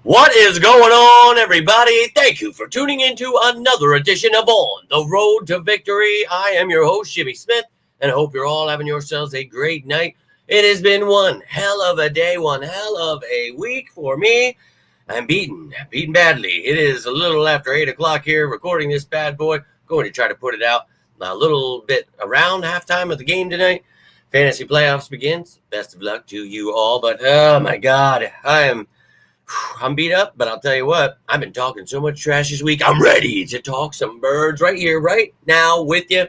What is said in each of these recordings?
What is going on, everybody? Thank you for tuning into another edition of On the Road to Victory. I am your host, Jimmy Smith, and I hope you're all having yourselves a great night. It has been one hell of a day, one hell of a week for me. I'm beaten badly. It is a little after 8 o'clock here, recording this bad boy. Going to try to put it out a little bit around halftime of the game tonight. Fantasy playoffs begins. Best of luck to you all, but oh my God, I'm beat up, but I'll tell you what, I've been talking so much trash this week. I'm ready to talk some birds right here, right now with you.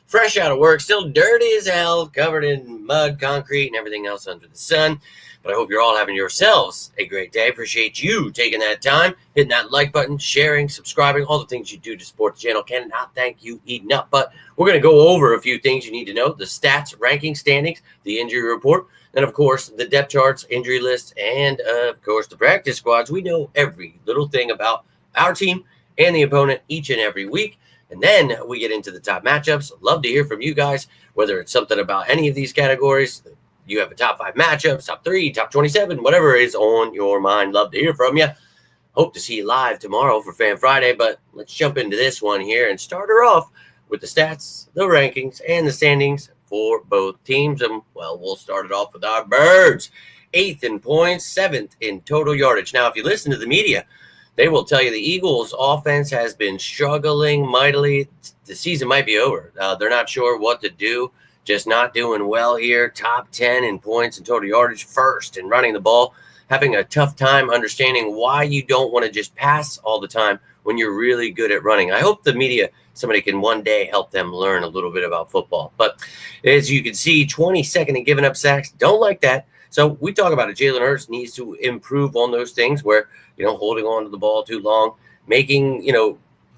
Fresh out of work, still dirty as hell, covered in mud, concrete, and everything else under the sun. But I hope you're all having yourselves a great day. Appreciate you taking that time, hitting that like button, sharing, subscribing, all the things you do to support the channel. Cannot thank you enough. But we're going to go over a few things you need to know. The stats, ranking, standings, the injury report, and of course, the depth charts, injury lists, and of course, the practice squads. We know every little thing about our team and the opponent each and every week. And then we get into the top matchups. Love to hear from you guys, whether it's something about any of these categories. You have a top 5 matchups, top 3, top 27, whatever is on your mind. Love to hear from you. Hope to see you live tomorrow for Fan Friday. But let's jump into this one here and start her off with the stats, the rankings, and the standings for both teams. And, well, we'll start it off with our Birds. 8th in points, 7th in total yardage. Now, if you listen to the media, they will tell you the Eagles' offense has been struggling mightily. The season might be over. They're not sure what to do. Just not doing well here. Top 10 in points and total yardage. First in running the ball. Having a tough time understanding why you don't want to just pass all the time when you're really good at running. I hope the media, somebody can one day help them learn a little bit about football. But as you can see, 22nd in giving up sacks. Don't like that. So we talk about it. Jalen Hurts needs to improve on those things where, holding on to the ball too long, making,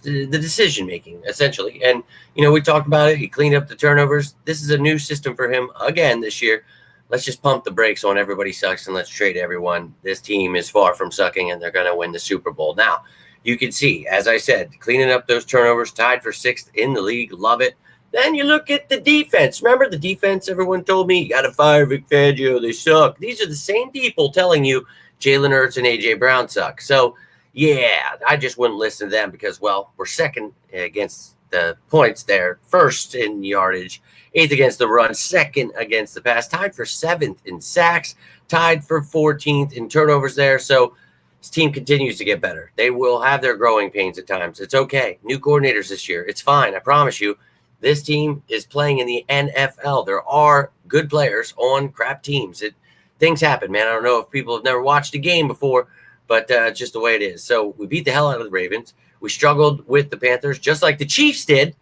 the decision making essentially. And, we talked about it. He cleaned up the turnovers. This is a new system for him again this year. Let's just pump the brakes on everybody sucks and let's trade everyone. This team is far from sucking and they're going to win the Super Bowl. Now, you can see, as I said, cleaning up those turnovers, tied for 6th in the league. Love it. Then you look at the defense. Remember the defense? Everyone told me, you got to fire Vic Fangio. They suck. These are the same people telling you Jalen Hurts and A.J. Brown suck. So, yeah, I just wouldn't listen to them because, well, we're second against the points there, first in yardage, 8th against the run, 2nd against the pass, tied for 7th in sacks, tied for 14th in turnovers there. So this team continues to get better. They will have their growing pains at times. It's okay. New coordinators this year. It's fine. I promise you. This team is playing in the NFL. There are good players on crap teams. Things happen, man. I don't know if people have never watched a game before, but it's just the way it is. So we beat the hell out of the Ravens. We struggled with the Panthers, just like the Chiefs did.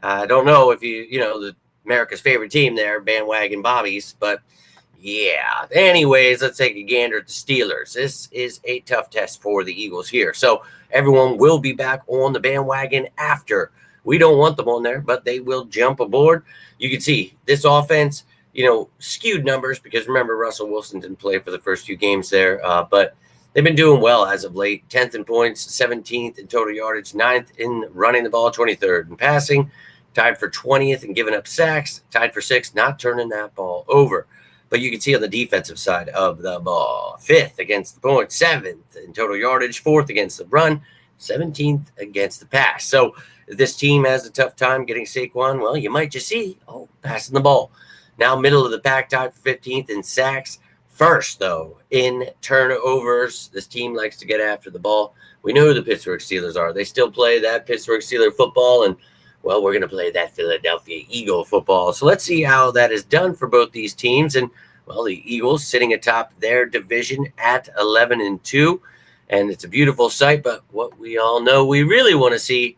I don't know if the America's favorite team there, bandwagon Bobbies, but yeah. Anyways, let's take a gander at the Steelers. This is a tough test for the Eagles here. So everyone will be back on the bandwagon after. We don't want them on there, but they will jump aboard. You can see this offense, skewed numbers because remember, Russell Wilson didn't play for the first few games there, but they've been doing well as of late. 10th in points, 17th in total yardage, 9th in running the ball, 23rd in passing, tied for 20th in giving up sacks, tied for 6th, not turning that ball over. But you can see on the defensive side of the ball, 5th against the point, 7th in total yardage, 4th against the run, 17th against the pass. So this team has a tough time getting Saquon. Well, you might just see, passing the ball. Now middle of the pack, tied for 15th in sacks. First, though, in turnovers. This team likes to get after the ball. We know who the Pittsburgh Steelers are. They still play that Pittsburgh Steelers football, and, well, we're going to play that Philadelphia Eagle football. So let's see how that is done for both these teams. And, well, the Eagles sitting atop their division at 11-2, and it's a beautiful sight. But what we all know we really want to see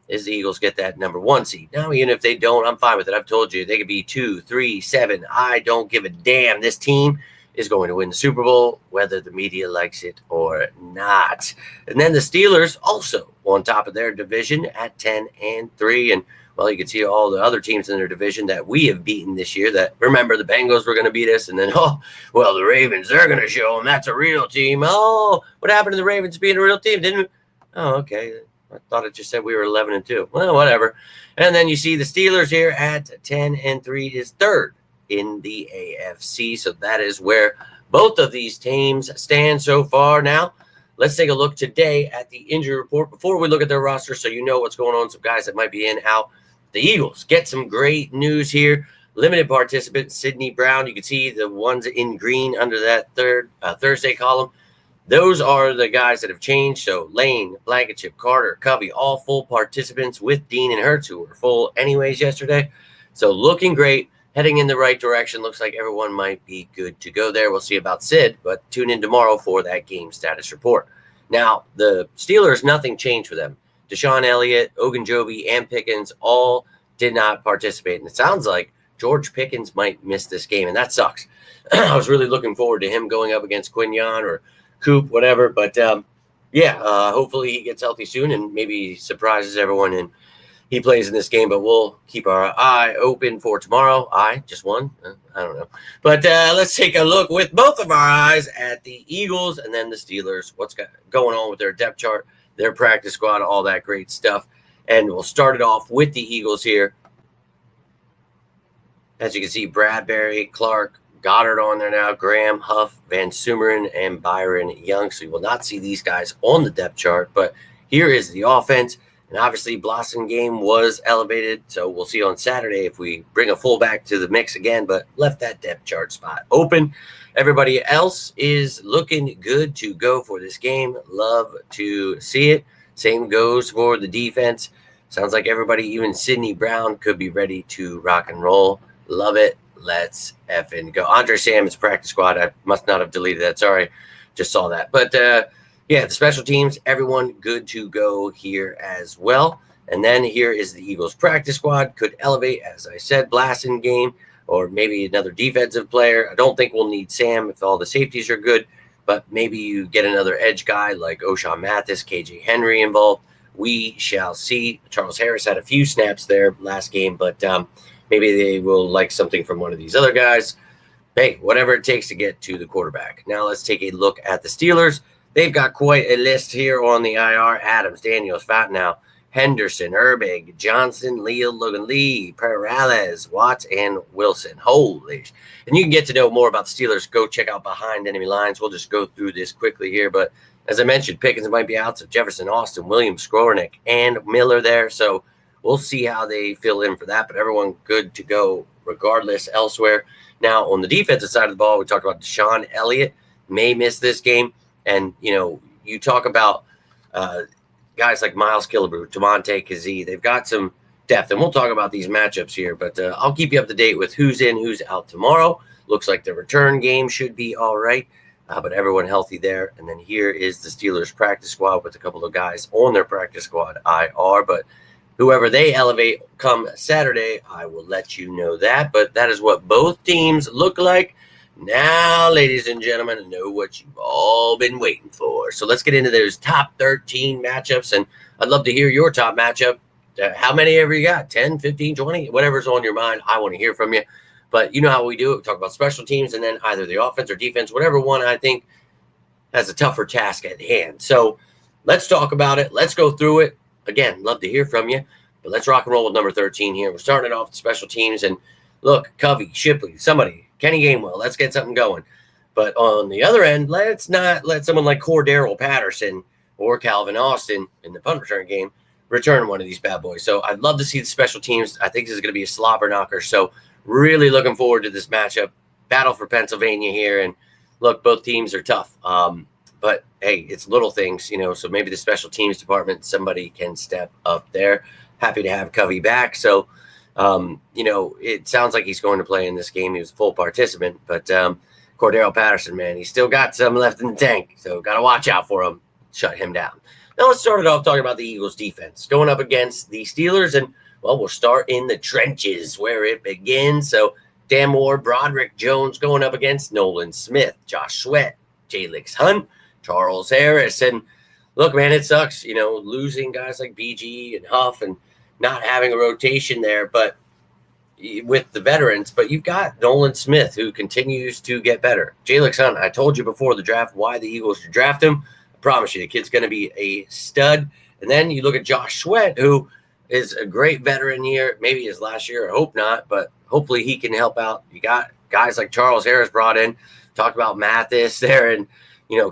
is the Eagles get that number 1 seed. Now, even if they don't, I'm fine with it. I've told you they could be 2, 3, 7. I don't give a damn. This team is going to win the Super Bowl, whether the media likes it or not. And then the Steelers also on top of their division at 10-3. And, well, you can see all the other teams in their division that we have beaten this year that, remember, the Bengals were going to beat us. And then, the Ravens, they're going to show them that's a real team. Oh, what happened to the Ravens being a real team? Didn't we? Oh, okay. I thought it just said we were 11-2. Well, whatever. And then you see the Steelers here at 10-3 is 3rd in the AFC. So that is where both of these teams stand so far. Now, let's take a look today at the injury report before we look at their roster so you know what's going on, some guys that might be in, out. The Eagles get some great news here. Limited participant, Sidney Brown. You can see the ones in green under that Thursday column. Those are the guys that have changed. So Lane, Blankenship, Carter, Covey, all full participants with Dean and Hurts, who were full anyways yesterday. So looking great, heading in the right direction. Looks like everyone might be good to go there. We'll see about Sid, but tune in tomorrow for that game status report. Now, the Steelers, nothing changed for them. Deshaun Elliott, Ogunjobi, and Pickens all did not participate. And it sounds like George Pickens might miss this game, and that sucks. I was really looking forward to him going up against Quinyon or Coop, whatever. But, hopefully he gets healthy soon and maybe surprises everyone and he plays in this game. But we'll keep our eye open for tomorrow. Just one? I don't know. But let's take a look with both of our eyes at the Eagles and then the Steelers. What's going on with their depth chart, their practice squad, all that great stuff. And we'll start it off with the Eagles here. As you can see, Bradbury, Clark, Goddard on there now, Graham, Huff, Van Sumeren, and Byron Young. So you will not see these guys on the depth chart. But here is the offense. And obviously, Blasingame was elevated. So we'll see on Saturday if we bring a fullback to the mix again, but left that depth chart spot open. Everybody else is looking good to go for this game. Love to see it. Same goes for the defense. Sounds like everybody, even Sidney Brown, could be ready to rock and roll. Love it. Let's effing go. Andre Salmon's practice squad. I must not have deleted that. Sorry. Just saw that. But, the special teams, everyone good to go here as well. And then here is the Eagles practice squad. Could elevate, as I said, Blasingame or maybe another defensive player. I don't think we'll need Sam if all the safeties are good, but maybe you get another edge guy like O'Shawn Mathis, KJ Henry involved. We shall see. Charles Harris had a few snaps there last game, but maybe they will like something from one of these other guys. Hey, whatever it takes to get to the quarterback. Now let's take a look at the Steelers. They've got quite a list here on the IR. Adams, Daniels, Fatnow, Henderson, Herbig, Johnson, Logan Lee, Perales, Watts, and Wilson. Holy. And you can get to know more about the Steelers. Go check out Behind Enemy Lines. We'll just go through this quickly here. But as I mentioned, Pickens might be out. So Jefferson, Austin, Williams, Skowronek, and Miller there. So we'll see how they fill in for that. But everyone good to go regardless elsewhere. Now, on the defensive side of the ball, we talked about Deshaun Elliott may miss this game. And, you talk about guys like Miles Killebrew, Damontae Kazee. They've got some depth. And we'll talk about these matchups here. But I'll keep you up to date with who's in, who's out tomorrow. Looks like the return game should be all right. But everyone healthy there. And then here is the Steelers practice squad with a couple of guys on their practice squad IR. But whoever they elevate come Saturday, I will let you know that. But that is what both teams look like. Now, ladies and gentlemen, know what you've all been waiting for. So let's get into those top 13 matchups. And I'd love to hear your top matchup. How many ever you got? 10, 15, 20? Whatever's on your mind, I want to hear from you. But you know how we do it. We talk about special teams and then either the offense or defense, whatever one I think has a tougher task at hand. So let's talk about it. Let's go through it. Again, love to hear from you. But let's rock and roll with number 13 here. We're starting it off with special teams. And look, Covey, Shipley, somebody, Kenny Gainwell, let's get something going. But on the other end, let's not let someone like Cordero Patterson or Calvin Austin in the punt return game return one of these bad boys. So I'd love to see the special teams. I think this is going to be a slobber knocker. So really looking forward to this matchup. Battle for Pennsylvania here. And look, both teams are tough. But, hey, it's little things, so maybe the special teams department, somebody can step up there. Happy to have Covey back. So, it sounds like he's going to play in this game. He was a full participant. But Cordero Patterson, man, he's still got some left in the tank. So got to watch out for him. Shut him down. Now let's start it off talking about the Eagles defense. Going up against the Steelers. And, well, we'll start in the trenches where it begins. So Dan Moore, Broderick Jones going up against Nolan Smith, Josh Sweat, Jalix Hunt, Charles Harris. And look, man, it sucks, losing guys like BG and Huff and not having a rotation there, but with the veterans. But you've got Nolan Smith, who continues to get better. Jalix Hunt, I told you before the draft why the Eagles should draft him. I promise you, the kid's going to be a stud. And then you look at Josh Sweat, who is a great veteran here. Maybe his last year, I hope not, but hopefully he can help out. You got guys like Charles Harris brought in, talked about Mathis there, and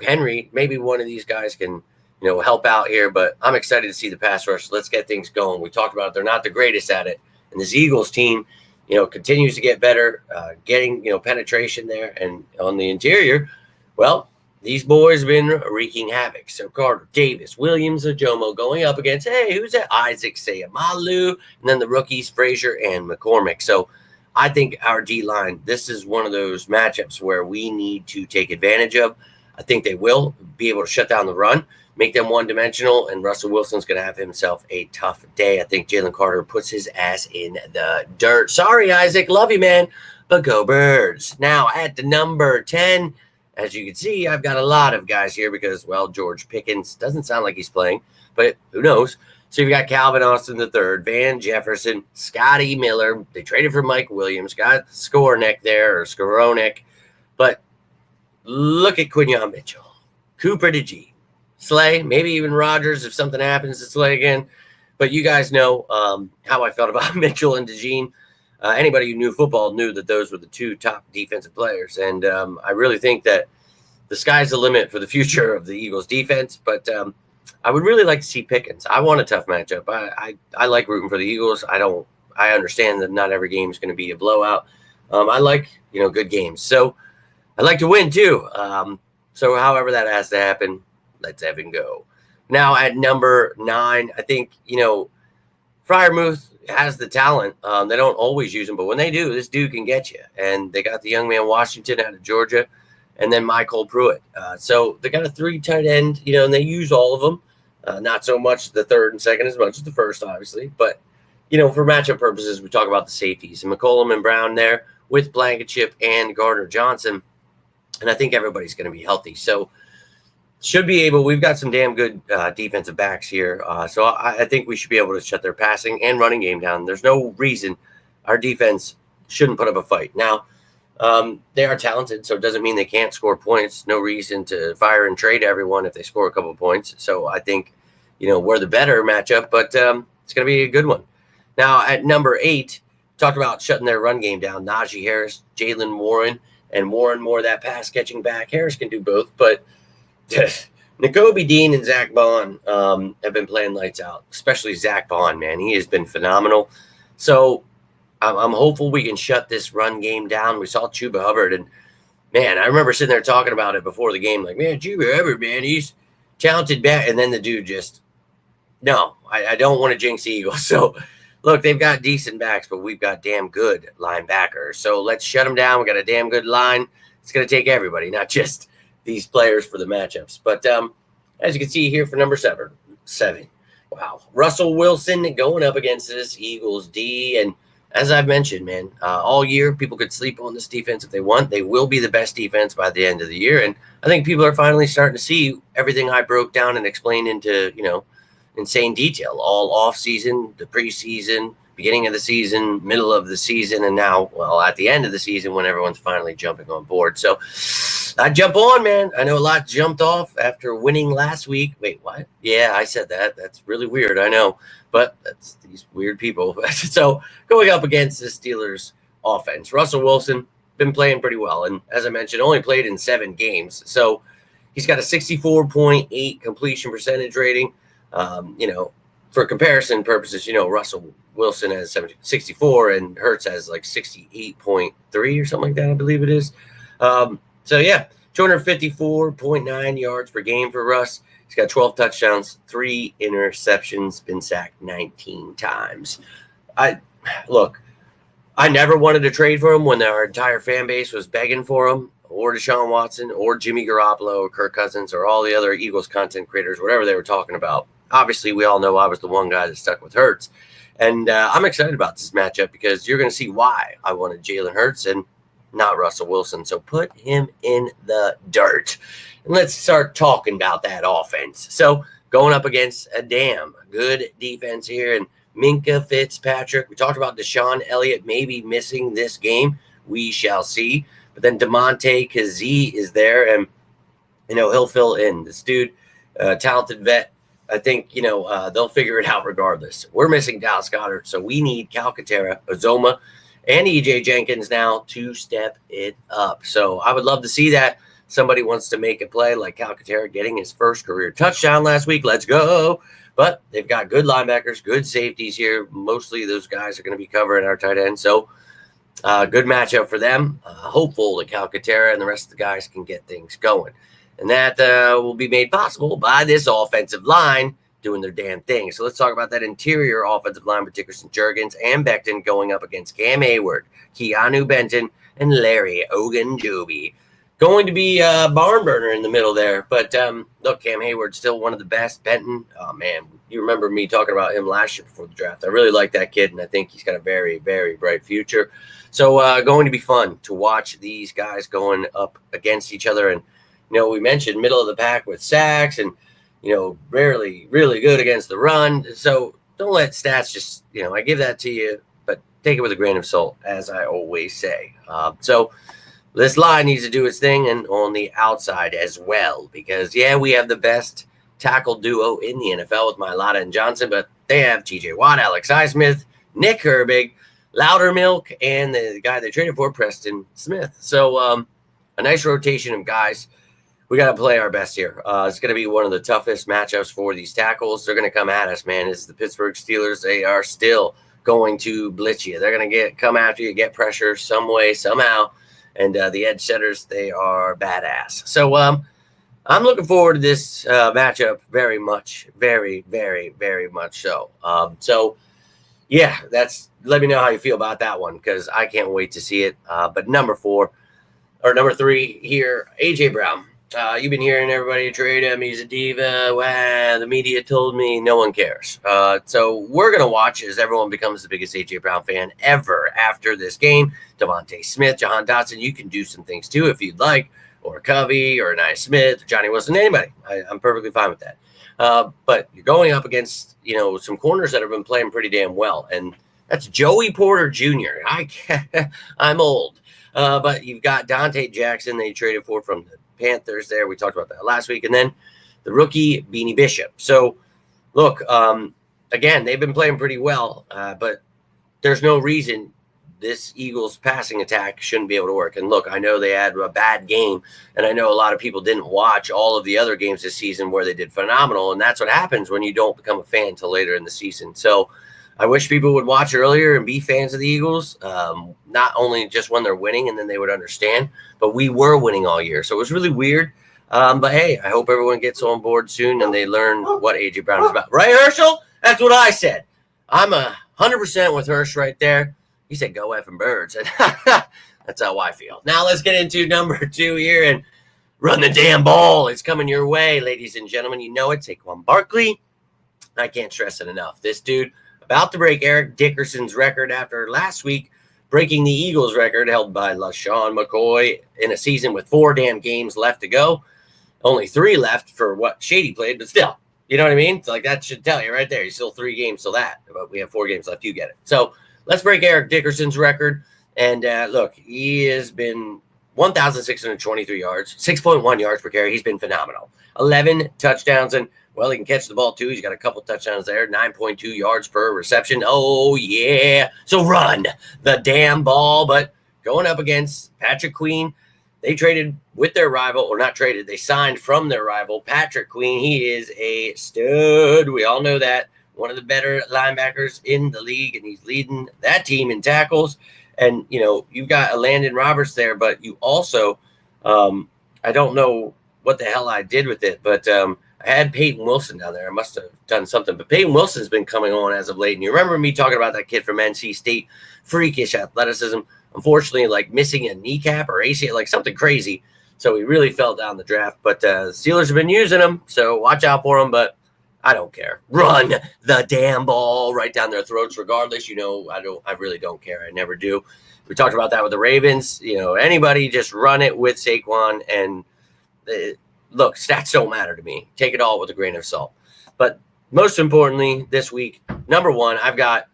Henry, maybe one of these guys can, help out here. But I'm excited to see the pass rush. Let's get things going. We talked about it. They're not the greatest at it. And this Eagles team, continues to get better, getting, penetration there. And on the interior, well, these boys have been wreaking havoc. So Carter, Davis, Williams, Ajomo going up against, who's that? Isaac Seumalo, and then the rookies, Frazier and McCormick. So I think our D-line, this is one of those matchups where we need to take advantage of. I think they will be able to shut down the run, make them one-dimensional, and Russell Wilson's going to have himself a tough day. I think Jalen Carter puts his ass in the dirt. Sorry, Isaac. Love you, man. But go Birds. Now at the number 10, as you can see, I've got a lot of guys here because, well, George Pickens doesn't sound like he's playing, but who knows? So you've got Calvin Austin III, Van Jefferson, Scotty Miller. They traded for Mike Williams, got Skowronek there, or Skowronek. But look at Quinyon Mitchell, Cooper DeJean, Slay, maybe even Rodgers if something happens to Slay again. But you guys know how I felt about Mitchell and DeJean. Anybody who knew football knew that those were the two top defensive players. And I really think that the sky's the limit for the future of the Eagles defense. But I would really like to see Pickens. I want a tough matchup. I like rooting for the Eagles. I understand that not every game is going to be a blowout. I like, good games. So I'd like to win too. So however that has to happen, let's Evan go. Now at number 9, I think, Freiermuth has the talent. They don't always use him, but when they do, this dude can get you. And they got the young man Washington out of Georgia, and then Michael Pruitt. So they got a 3 tight end, and they use all of them. Not so much the third and second as much as the first, obviously. But, for matchup purposes, we talk about the safeties. And McCollum and Brown there with Blankenship and Gardner Johnson. And I think everybody's going to be healthy. So should be able – we've got some damn good defensive backs here. So I think we should be able to shut their passing and running game down. There's no reason our defense shouldn't put up a fight. Now, they are talented, so it doesn't mean they can't score points. No reason to fire and trade everyone if they score a couple of points. So I think, we're the better matchup, but it's going to be a good one. Now, at number 8, talked about shutting their run game down. Najee Harris, Jaylen Warren, and Warren more that pass-catching back. Harris can do both, but Nakobe Dean and Zach Bond have been playing lights out, especially Zach Bond, man. He has been phenomenal. So I'm hopeful we can shut this run game down. We saw Chuba Hubbard, and, man, I remember sitting there talking about it before the game, like, man, Chuba Hubbard, man, he's talented back. And then the dude just, no, I don't want to jinx the Eagles. So, look, they've got decent backs, but we've got damn good linebackers. So let's shut them down. We got a damn good line. It's going to take everybody, not just these players for the matchups. But as you can see here for number 7. Wow. Russell Wilson going up against this Eagles D. And as I've mentioned, man, all year people could sleep on this defense if they want. They will be the best defense by the end of the year. And I think people are finally starting to see everything I broke down and explained into, insane detail all off season, the preseason, beginning of the season, middle of the season, and now, well, at the end of the season when everyone's finally jumping on board. So I jump on, man. I know a lot jumped off after winning last week. Wait, what? Yeah, I said that. That's really weird. I know, but that's these weird people. So going up against the Steelers offense, Russell Wilson been playing pretty well. And as I mentioned, only played in 7 games. So he's got a 64.8 completion percentage rating. For comparison purposes, Russell Wilson has 64 and Hurts has like 68.3 or something like that, I believe it is. So, yeah, 254.9 yards per game for Russ. He's got 12 touchdowns, 3 interceptions, been sacked 19 times. I never wanted to trade for him when our entire fan base was begging for him, or Deshaun Watson, or Jimmy Garoppolo, or Kirk Cousins, or all the other Eagles content creators, whatever they were talking about. Obviously, we all know I was the one guy that stuck with Hurts. And I'm excited about this matchup because you're going to see why I wanted Jalen Hurts and not Russell Wilson. So put him in the dirt. And let's start talking about that offense. So going up against a damn good defense here. And Minkah Fitzpatrick. We talked about Deshaun Elliott maybe missing this game. We shall see. But then DeMonte Kazee is there. And, he'll fill in. This dude, talented vet. I think, they'll figure it out regardless. We're missing Dallas Goedert, so we need Calcaterra, Uzomah, and E.J. Jenkins now to step it up. So I would love to see that. somebody wants to make a play like Calcaterra getting his first career touchdown last week. Let's go. But they've got good linebackers, good safeties here. Mostly those guys are going to be covering our tight end. So good matchup for them. Hopeful that Calcaterra and the rest of the guys can get things going. And that will be made possible by this offensive line doing their damn thing. So let's talk about that interior offensive line with Dickerson, Jurgens, and Becton going up against Cam Hayward, Keanu Benton, and Larry Ogunjobi. Going to be a barn burner in the middle there. But look, Cam Hayward's still one of the best. Benton, oh man, you remember me talking about him last year before the draft. I really like that kid, and I think he's got a very, very bright future. So going to be fun to watch these guys going up against each other. And, we mentioned middle of the pack with sacks and, rarely really good against the run. So don't let stats just, I give that to you, but take it with a grain of salt, as I always say. So this line needs to do its thing, and on the outside as well, because, we have the best tackle duo in the NFL with Mailata and Johnson, but they have TJ Watt, Alex Highsmith, Nick Herbig, Loudermilk, and the guy they traded for, Preston Smith. So a nice rotation of guys. We got to play our best here. It's going to be one of the toughest matchups for these tackles. They're going to come at us, man. It's the Pittsburgh Steelers. They are still going to blitz you. They're going to come after you, get pressure some way, somehow. And the edge setters, they are badass. So I'm looking forward to this matchup very much, very, very, very much so. Let me know how you feel about that one, because I can't wait to see it. But number 3 here, A.J. Brown. You've been hearing everybody trade him. He's a diva. Wow, the media told me. No one cares. So we're going to watch as everyone becomes the biggest A.J. Brown fan ever after this game. Devontae Smith, Jahan Dotson, you can do some things too if you'd like, or Covey, or Anaya Smith, or Johnny Wilson, anybody. I'm perfectly fine with that. But you're going up against, some corners that have been playing pretty damn well. And that's Joey Porter Jr. I'm old. But you've got Dante Jackson they traded for from the Panthers there. We talked about that last week. And then the rookie Beanie Bishop. So, look, again, they've been playing pretty well. But there's no reason this Eagles passing attack shouldn't be able to work. And look, I know they had a bad game, and I know a lot of people didn't watch all of the other games this season where they did phenomenal, and that's what happens when you don't become a fan until later in the season. So I wish people would watch earlier and be fans of the Eagles, not only just when they're winning and then they would understand, but we were winning all year. So it was really weird. But hey, I hope everyone gets on board soon and they learn what A.J. Brown is about. Right, Herschel? That's what I said. I'm 100% with Hersch right there. He said, go effing birds. That's how I feel. Now let's get into number 2 here and run the damn ball. It's coming your way, ladies and gentlemen. You know it. Saquon Barkley. I can't stress it enough. This dude about to break Eric Dickerson's record after last week breaking the Eagles record held by LaShawn McCoy in a season with 4 damn games left to go. Only 3 left for what Shady played, but still. You know what I mean? It's like that should tell you right there. He's still 3 games till that. But we have 4 games left. You get it. So let's break Eric Dickerson's record. And look, he has been 1,623 yards, 6.1 yards per carry. He's been phenomenal. 11 touchdowns. And, well, he can catch the ball, too. He's got a couple touchdowns there, 9.2 yards per reception. Oh, yeah. So run the damn ball. But going up against Patrick Queen, they traded with their rival, or not traded, they signed from their rival, Patrick Queen. He is a stud. We all know that. One of the better linebackers in the league, and he's leading that team in tackles. And, you've got a Landon Roberts there, but you also, I don't know what the hell I did with it, but I had Peyton Wilson down there. I must have done something. But Peyton Wilson's been coming on as of late. And you remember me talking about that kid from NC State, freakish athleticism, unfortunately, like missing a kneecap or ACL, like something crazy. So he really fell down the draft. But the Steelers have been using him, so watch out for him. But I don't care. Run the damn ball right down their throats regardless. I really don't care. I never do. We talked about that with the Ravens. Anybody just run it with Saquon. And look, stats don't matter to me. Take it all with a grain of salt. But most importantly, this week, number 1, I've got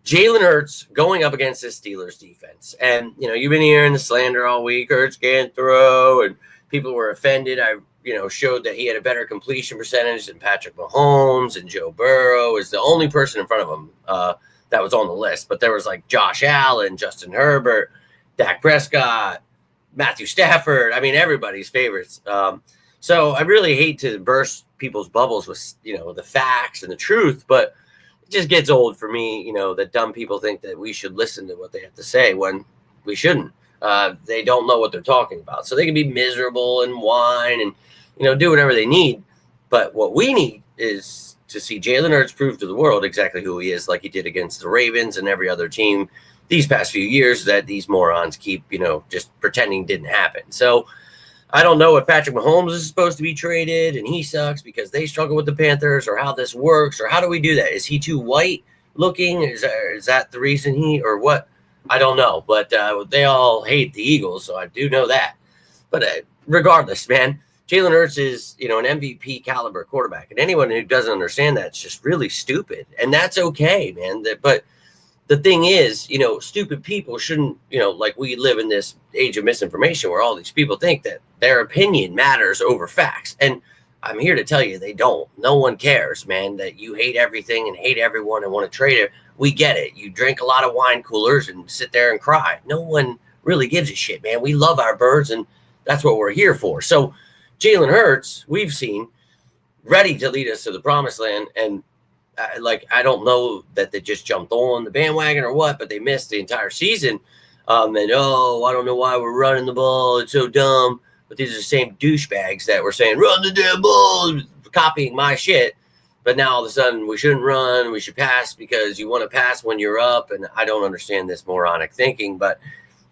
Jalen Hurts going up against the Steelers defense. And, you've been hearing the slander all week. Hurts can't throw, and people were offended. I showed that he had a better completion percentage than Patrick Mahomes, and Joe Burrow is the only person in front of him that was on the list. But there was like Josh Allen, Justin Herbert, Dak Prescott, Matthew Stafford. I mean, everybody's favorites. So I really hate to burst people's bubbles with, the facts and the truth, but it just gets old for me, that dumb people think that we should listen to what they have to say when we shouldn't. They don't know what they're talking about. So they can be miserable and whine and, do whatever they need. But what we need is to see Jalen Hurts prove to the world exactly who he is, like he did against the Ravens and every other team these past few years that these morons keep, just pretending didn't happen. So I don't know if Patrick Mahomes is supposed to be traded and he sucks because they struggle with the Panthers, or how this works, or how do we do that? Is he too white looking? Is that the reason or what? I don't know, but they all hate the Eagles, so I do know that. But regardless, man, Jalen Hurts is, an MVP caliber quarterback, and anyone who doesn't understand that is just really stupid, and that's okay, man. But the thing is, stupid people shouldn't, like we live in this age of misinformation where all these people think that their opinion matters over facts. And I'm here to tell you they don't. No one cares, man, that you hate everything and hate everyone and want to trade it. We get it. You drink a lot of wine coolers and sit there and cry. No one really gives a shit, man. We love our birds, and that's what we're here for. So Jalen Hurts, we've seen, ready to lead us to the promised land, and I don't know that they just jumped on the bandwagon or what, but they missed the entire season. I don't know why we're running the ball. It's so dumb. But these are the same douchebags that were saying, run the damn ball, copying my shit. But now all of a sudden we shouldn't run. We should pass because you want to pass when you're up. And I don't understand this moronic thinking, but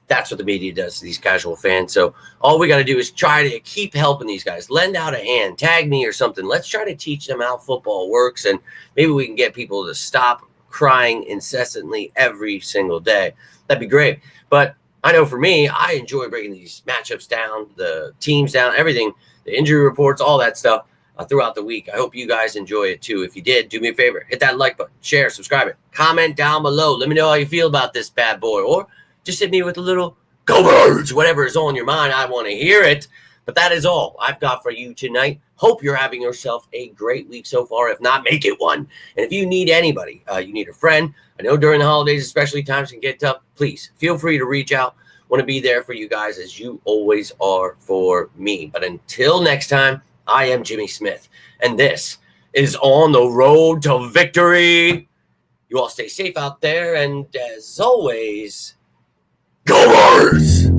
that's what the media does to these casual fans. So all we got to do is try to keep helping these guys. Lend out a hand, tag me or something. Let's try to teach them how football works, and maybe we can get people to stop crying incessantly every single day. That'd be great. But I know for me, I enjoy breaking these matchups down, the teams down, everything, the injury reports, all that stuff throughout the week. I hope you guys enjoy it too. If you did, do me a favor. Hit that like button, share, subscribe it, comment down below. Let me know how you feel about this bad boy, or just hit me with a little go birds, whatever is on your mind. I want to hear it. But that is all I've got for you tonight. Hope you're having yourself a great week so far. If not, make it one. And if you need anybody, you need a friend. I know during the holidays, especially, times can get tough. Please feel free to reach out. Want to be there for you guys as you always are for me. But until next time, I am Jimmy Smith, and this is On the Road to Victory. You all stay safe out there, and as always, go Birds!